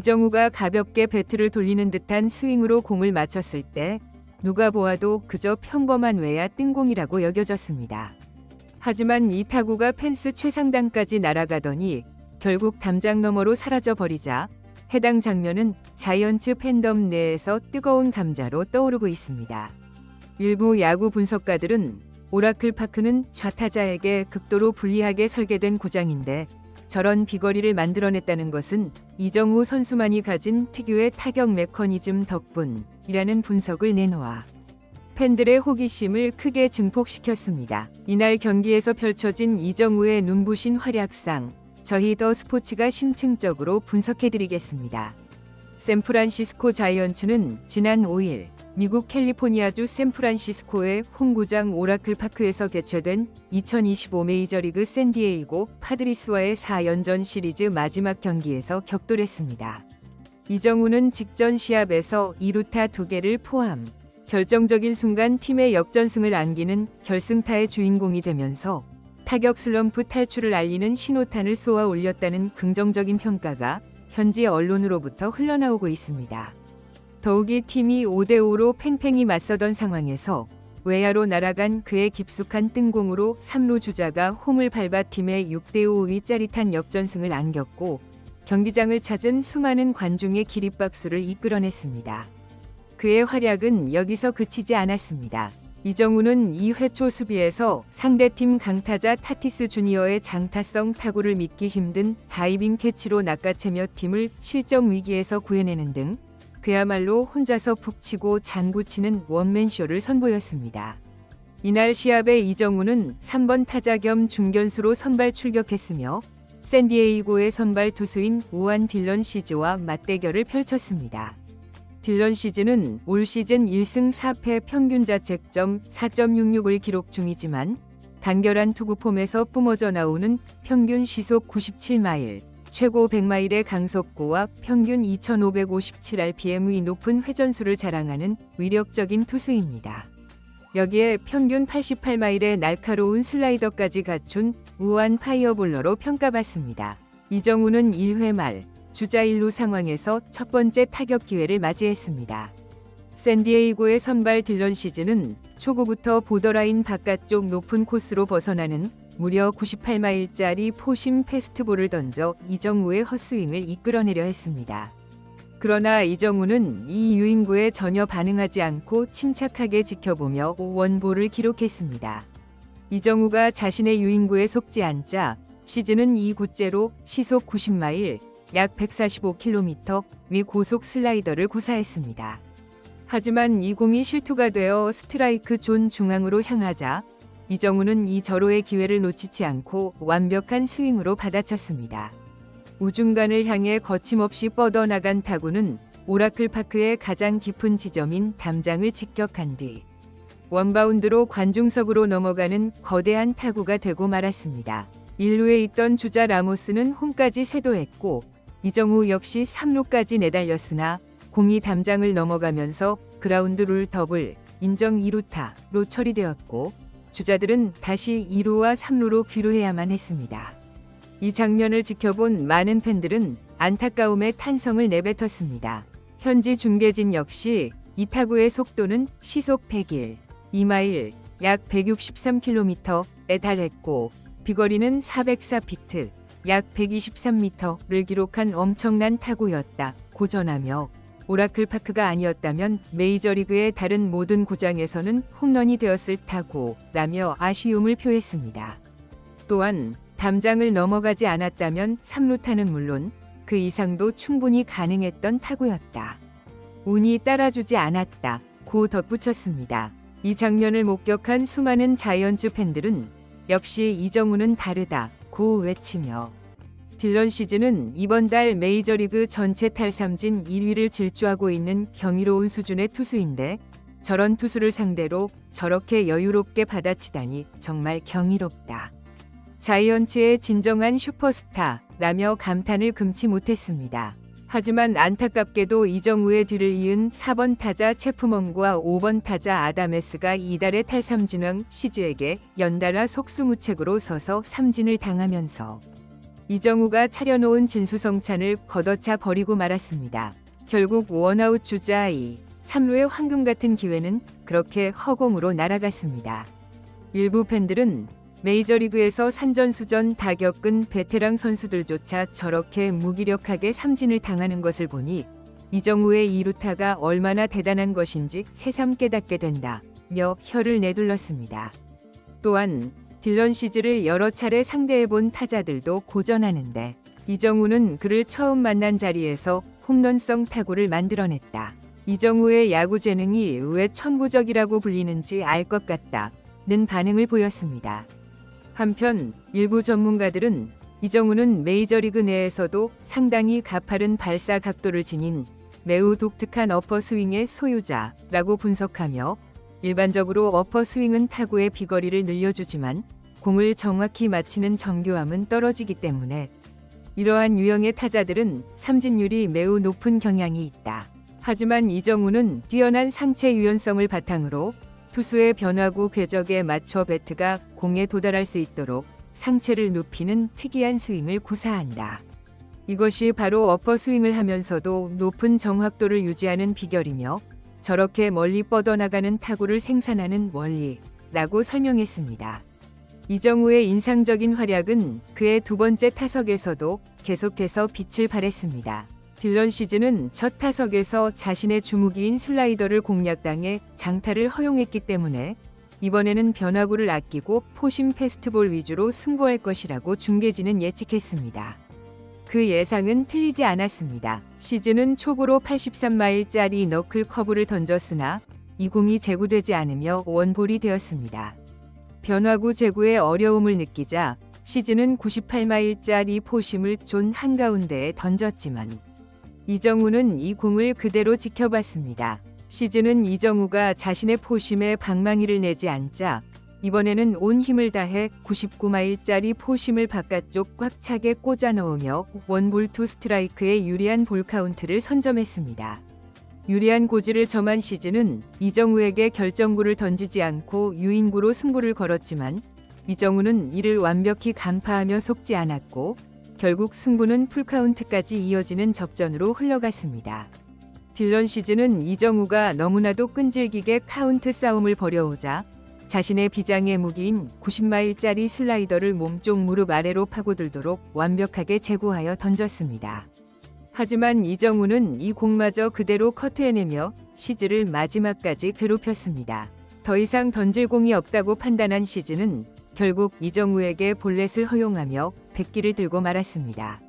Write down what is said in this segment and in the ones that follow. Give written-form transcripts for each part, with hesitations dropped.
이정우가 가볍게 배트를 돌리는 듯한 스윙으로 공을 맞췄을 때 누가 보아도 그저 평범한 외야 뜬공이라고 여겨졌습니다. 하지만 이 타구가 펜스 최상단까지 날아가더니 결국 담장 너머로 사라져버리자 해당 장면은 자이언츠 팬덤 내에서 뜨거운 감자로 떠오르고 있습니다. 일부 야구 분석가들은 오라클 파크는 좌타자에게 극도로 불리하게 설계된 구장인데 저런 비거리를 만들어냈다는 것은 이정우 선수만이 가진 특유의 타격 메커니즘 덕분이라는 분석을 내놓아 팬들의 호기심을 크게 증폭시켰습니다. 이날 경기에서 펼쳐진 이정우의 눈부신 활약상 저희 더 스포츠가 심층적으로 분석해드리겠습니다. 샌프란시스코 자이언츠는 지난 5일 미국 캘리포니아주 샌프란시스코의 홈구장 오라클 파크에서 개최된 2025 메이저리그 샌디에이고 파드리스와의 4연전 시리즈 마지막 경기에서 격돌했습니다. 이정우는 직전 시합에서 2루타 2개를 포함 결정적인 순간 팀의 역전승을 안기는 결승타의 주인공이 되면서 타격 슬럼프 탈출을 알리는 신호탄을 쏘아 올렸다는 긍정적인 평가가 현지 언론으로부터 흘러나오고 있습니다. 더욱이 팀이 5대5로 팽팽히 맞서던 상황에서 외야로 날아간 그의 깊숙한 뜬공으로 3루 주자가 홈을 밟아 팀의 6대5의 짜릿한 역전승을 안겼고 경기장을 찾은 수많은 관중의 기립박수를 이끌어냈습니다. 그의 활약은 여기서 그치지 않았습니다. 이정우는 2회 초 수비에서 상대팀 강타자 타티스 주니어의 장타성 타구를 믿기 힘든 다이빙 캐치로 낚아채며 팀을 실점 위기에서 구해내는 등 그야말로 혼자서 푹 치고 장구치는 원맨쇼를 선보였습니다. 이날 시합에 이정우는 3번 타자 겸 중견수로 선발 출격했으며 샌디에이고의 선발 투수인 우한 딜런 시즈와 맞대결을 펼쳤습니다. 딜런 시즈는 올 시즌 1승 4패 평균 자책점 4.66을 기록 중이지만 간결한 투구 폼에서 뿜어져 나오는 평균 시속 97마일, 최고 100마일의 강속구와 평균 2557rpm의 높은 회전수를 자랑하는 위력적인 투수입니다. 여기에 평균 88마일의 날카로운 슬라이더까지 갖춘 우한 파이어볼러로 평가받습니다. 이정우는 1회 말 주자 1루 상황에서 첫 번째 타격 기회를 맞이했습니다. 샌디에이고의 선발 딜런 시즈는 초구부터 보더라인 바깥쪽 높은 코스로 벗어나는 무려 98마일짜리 포심 패스트볼을 던져 이정우의 헛스윙을 이끌어내려 했습니다. 그러나 이정우는 이 유인구에 전혀 반응하지 않고 침착하게 지켜보며 원볼을 기록했습니다. 이정우가 자신의 유인구에 속지 않자 시즌은 2구째로 시속 90마일, 약 145km 고속 슬라이더를 구사했습니다. 하지만 이 공이 실투가 되어 스트라이크 존 중앙으로 향하자 이정우는 이 절호의 기회를 놓치지 않고 완벽한 스윙으로 받아쳤습니다. 우중간을 향해 거침없이 뻗어나간 타구는 오라클 파크의 가장 깊은 지점인 담장을 직격한 뒤 원바운드로 관중석으로 넘어가는 거대한 타구가 되고 말았습니다. 1루에 있던 주자 라모스는 홈까지 쇄도했고 이정우 역시 3루까지 내달렸으나 공이 담장을 넘어가면서 그라운드 룰 더블 인정 2루타로 처리되었고 주자들은 다시 2루와 3루로 귀루해야만 했습니다. 이 장면을 지켜본 많은 팬들은 안타까움의 탄성을 내뱉었습니다. 현지 중계진 역시 이 타구의 속도는 시속 101, 2마일, 약 163km에 달했고 비거리는 404피트, 약 123m를 기록한 엄청난 타구였다고 전하며 오라클 파크가 아니었다면 메이저리그의 다른 모든 구장에서는 홈런이 되었을 타구라며 아쉬움을 표했습니다. 또한 담장을 넘어가지 않았다면 3루타는 물론 그 이상도 충분히 가능했던 타구였다. 운이 따라주지 않았다고 덧붙였습니다. 이 장면을 목격한 수많은 자이언츠 팬들은 역시 이정우는 다르다고 외치며 딜런 시즈는 이번 달 메이저리그 전체 탈삼진 1위를 질주하고 있는 경이로운 수준의 투수인데 저런 투수를 상대로 저렇게 여유롭게 받아치다니 정말 경이롭다. 자이언츠의 진정한 슈퍼스타라며 감탄을 금치 못했습니다. 하지만 안타깝게도 이정우의 뒤를 이은 4번 타자 체프먼과 5번 타자 아다메스가 이달의 탈삼진왕 시즈에게 연달아 속수무책으로 서서 삼진을 당하면서 이정우가 차려놓은 진수성찬을 걷어차 버리고 말았습니다. 결국 원아웃 주자 2, 3루의 황금 같은 기회는 그렇게 허공으로 날아갔습니다. 일부 팬들은 메이저리그에서 산전수전 다 겪은 베테랑 선수들조차 저렇게 무기력하게 삼진을 당하는 것을 보니 이정우의 2루타가 얼마나 대단한 것인지 새삼 깨닫게 된다며 혀를 내둘렀습니다. 또한 딜런 시즈를 여러 차례 상대해본 타자들도 고전하는데 이정우는 그를 처음 만난 자리에서 홈런성 타구를 만들어냈다. 이정우의 야구 재능이 왜 천부적이라고 불리는지 알 것 같다는 반응을 보였습니다. 한편 일부 전문가들은 이정우는 메이저리그 내에서도 상당히 가파른 발사 각도를 지닌 매우 독특한 어퍼스윙의 소유자라고 분석하며 일반적으로 어퍼스윙은 타구의 비거리를 늘려주지만 공을 정확히 맞히는 정교함은 떨어지기 때문에 이러한 유형의 타자들은 삼진율이 매우 높은 경향이 있다. 하지만 이정우는 뛰어난 상체 유연성을 바탕으로 투수의 변화구 궤적에 맞춰 배트가 공에 도달할 수 있도록 상체를 눕히는 특이한 스윙을 구사한다. 이것이 바로 어퍼스윙을 하면서도 높은 정확도를 유지하는 비결이며 저렇게 멀리 뻗어나가는 타구를 생산하는 원리라고 설명했습니다. 이정우의 인상적인 활약은 그의 두 번째 타석에서도 계속해서 빛을 발했습니다. 딜런 시즈는 첫 타석에서 자신의 주무기인 슬라이더를 공략당해 장타를 허용했기 때문에 이번에는 변화구를 아끼고 포심 패스트볼 위주로 승부할 것이라고 중계진은 예측했습니다. 그 예상은 틀리지 않았습니다. 시즌은 초구로 83마일짜리 너클 커브를 던졌으나 이 공이 제구되지 않으며 원볼이 되었습니다. 변화구 제구에 어려움을 느끼자 시즌은 98마일짜리 포심을 존 한가운데에 던졌지만 이정우는 이 공을 그대로 지켜봤습니다. 시즌은 이정우가 자신의 포심에 방망이를 내지 않자 이번에는 온 힘을 다해 99마일짜리 포심을 바깥쪽 꽉 차게 꽂아 넣으며 원볼 투 스트라이크의 유리한 볼 카운트를 선점했습니다. 유리한 고지를 점한 시즌은 이정우에게 결정구를 던지지 않고 유인구로 승부를 걸었지만 이정우는 이를 완벽히 간파하며 속지 않았고 결국 승부는 풀카운트까지 이어지는 접전으로 흘러갔습니다. 딜런 시즌은 이정우가 너무나도 끈질기게 카운트 싸움을 벌여오자 자신의 비장의 무기인 90마일짜리 슬라이더를 몸쪽 무릎 아래로 파고들도록 완벽하게 제구하여 던졌습니다. 하지만 이정우는 이 공마저 그대로 커트해내며 시즈를 마지막까지 괴롭혔습니다. 더 이상 던질 공이 없다고 판단한 시즈는 결국 이정우에게 볼넷을 허용하며 백기를 들고 말았습니다.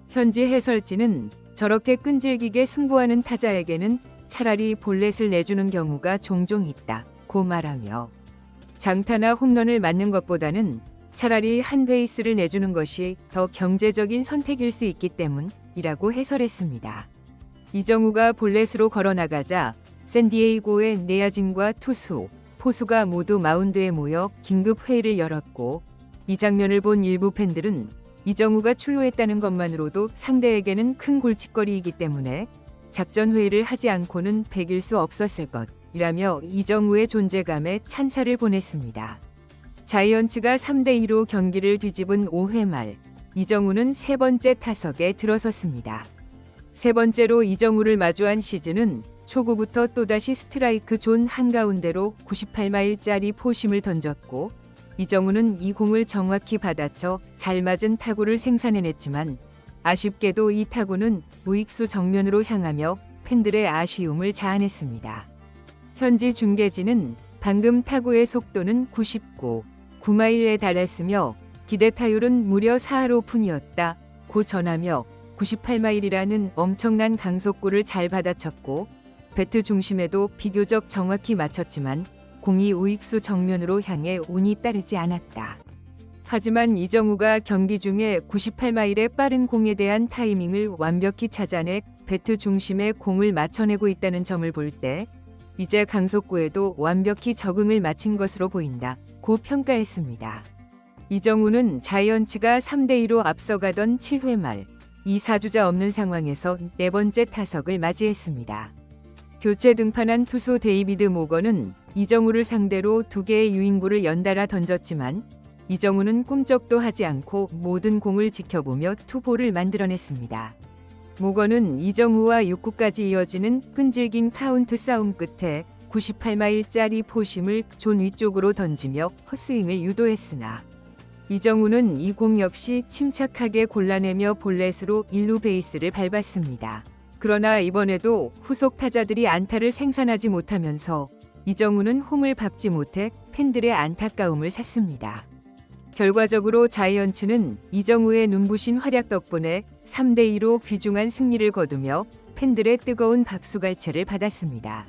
현지 해설진은 저렇게 끈질기게 승부하는 타자에게는 차라리 볼넷을 내주는 경우가 종종 있다고 말하며 장타나 홈런을 맞는 것보다는 차라리 한 베이스를 내주는 것이 더 경제적인 선택일 수 있기 때문이라고 해설했습니다. 이정우가 볼넷으로 걸어나가자 샌디에이고의 내야진과 투수, 포수가 모두 마운드에 모여 긴급 회의를 열었고 이 장면을 본 일부 팬들은 이정우가 출루했다는 것만으로도 상대에게는 큰 골칫거리이기 때문에 작전 회의를 하지 않고는 배길 수 없었을 것이라며 이정우의 존재감에 찬사를 보냈습니다. 자이언츠가 3대2로 경기를 뒤집은 5회 말 이정우는 세 번째 타석에 들어섰습니다. 세 번째로 이정우를 마주한 시즌은 초구부터 또다시 스트라이크 존 한가운데로 98마일짜리 포심을 던졌고 이정우는 이 공을 정확히 받아쳐 잘 맞은 타구를 생산해냈지만 아쉽게도 이 타구는 우익수 정면으로 향하며 팬들의 아쉬움을 자아냈습니다. 현지 중계진은 방금 타구의 속도는 99마일에 달했으며 기대 타율은 무려 4할오픈이었다고 전하며 98마일이라는 엄청난 강속구를 잘 받아쳤고 배트 중심에도 비교적 정확히 맞췄지만 공이 우익수 정면으로 향해 운이 따르지 않았다. 하지만 이정우가 경기 중에 98마일의 빠른 공에 대한 타이밍을 완벽히 찾아내 배트 중심에 공을 맞춰내고 있다는 점을 볼 때 이제 강속구에도 완벽히 적응을 마친 것으로 보인다고 평가했습니다. 이정우는 자이언츠가 3대2로 앞서가던 7회 말 2사주자 없는 상황에서 네 번째 타석을 맞이했습니다. 교체 등판한 투수 데이비드 모건은 이정우를 상대로 두 개의 유인구를 연달아 던졌지만 이정우는 꿈쩍도 하지 않고 모든 공을 지켜보며 투볼을 만들어냈습니다. 모건은 이정우와 6구까지 이어지는 끈질긴 카운트 싸움 끝에 98마일짜리 포심을 존 위쪽으로 던지며 헛스윙을 유도했으나 이정우는 이 공 역시 침착하게 골라내며 볼넷으로 1루 베이스를 밟았습니다. 그러나 이번에도 후속 타자들이 안타를 생산하지 못하면서 이정우는 홈을 밟지 못해 팬들의 안타까움을 샀습니다. 결과적으로 자이언츠는 이정우의 눈부신 활약 덕분에 3대2로 귀중한 승리를 거두며 팬들의 뜨거운 박수갈채를 받았습니다.